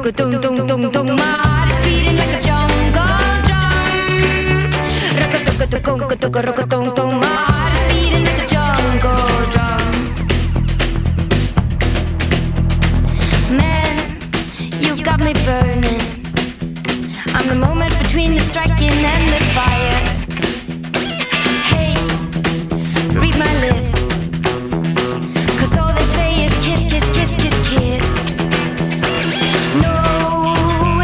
My heart is beating like a jungle drum. My heart is beating like a jungle drum. Man, you got me burning. I'm the moment between the striking and the fire. Hey, read my lips, 'cause all they say is kiss, kiss, kiss, kiss, kiss. No,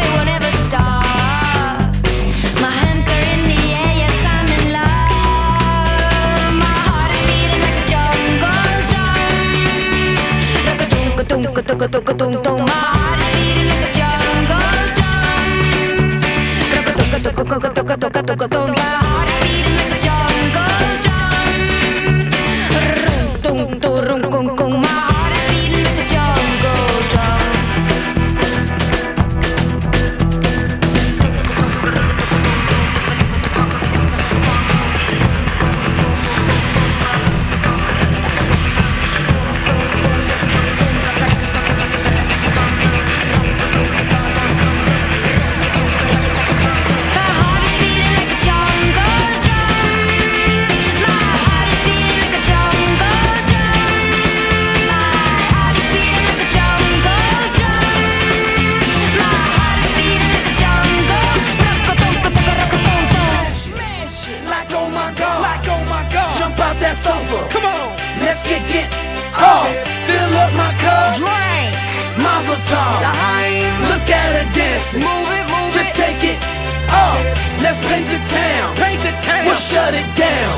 it won't ever stop. My hands are in the air, yes, I'm in love. My heart is beating like a jungle drum. My heart is beating like a jungle drum. My heart is beating like a jungle drum. My heart is beating like a jungle drum. Come on, let's get off. Fill up my cup. Drink. Mazel tov. Look at her dancing. Move it, move Just it. take it off. Let's paint the town. We'll shut it down.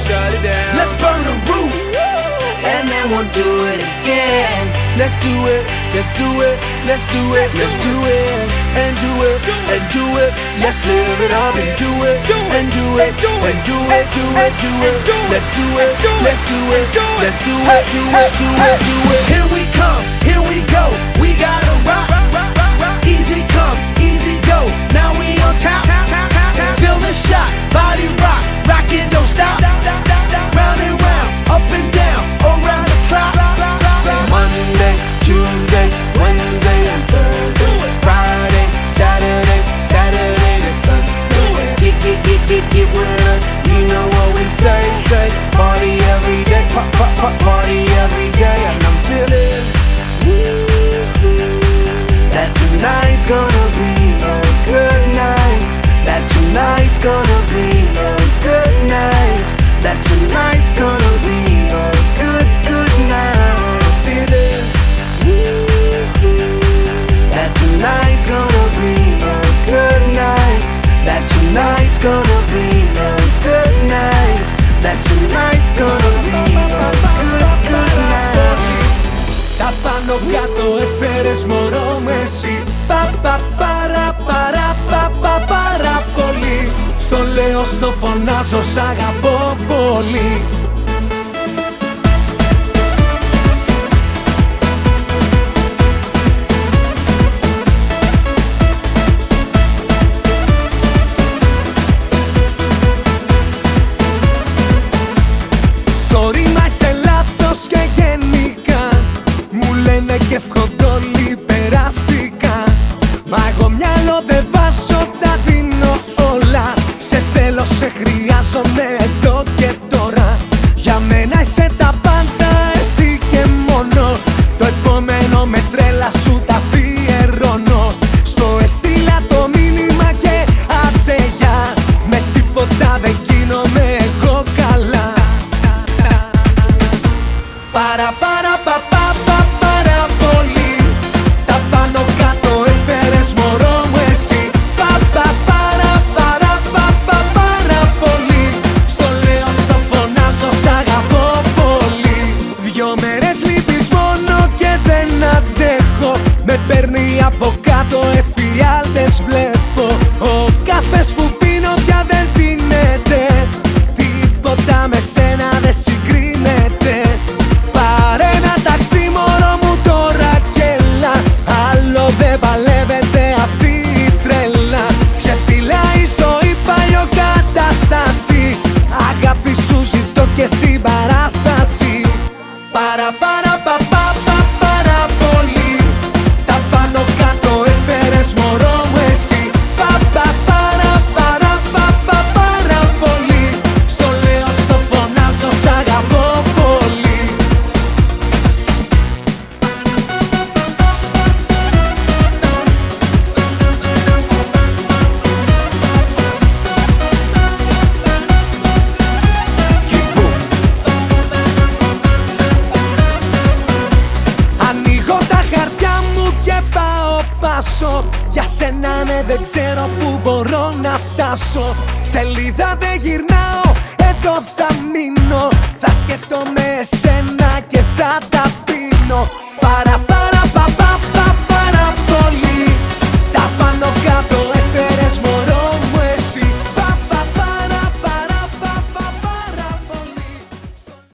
Let's burn the roof. And then we'll do it again. Let's do it. Let's do it. Let's do it. Let's do it. And do it. And do it. Let's live it up and do it. And do it. And do it. Do it. Do it. Let's do it. Let's do it. Let's do it. Do it. Do it. Do it. Here we come. Here we go. We gotta rock. Easy come. Easy go. Now we on top. Feel the shot. Body rock. Rock it. Don't stop. Round and round. Up and down. Around the clock. Monday, Tuesday, Wednesday, and Thursday, Friday, Saturday, Saturday to Sunday. Get with us. You know what we say. Party every day, party every day, and I'm feeling that tonight's gonna be a good night. That tonight's gonna be a good night. That tonight's gonna be a good night. That tonight's gonna be a good night. That tonight's gonna be a good night. That tonight's gonna be a good night. Τα πάνω κάτω έφερες μωρό με εσύ. Πάρα πολύ. Στο λέω, στο φωνάζω, σ' αγαπώ πολύ. Και ευχοντόλοι περάστηκα. Μα εγώ μυαλό δεν βάζω, τα δίνω όλα. Σε θέλω, σε χρειάζομαι εδώ και τώρα. Για μένα είσαι τα πάντα, εσύ και μόνο. Το επόμενο με τρέλα σου τα αφιερώνω. Στο έστειλα το μήνυμα και άντε γεια. Με τίποτα δεν γίνομαι εγώ καλά. Πάρα πολύ. χάσω. Για σένα ναι, δεν ξέρω που μπορώ να φτάσω. Σελίδα δεν γυρνάω, εδώ θα μείνω. Θα σκέφτομαι εσένα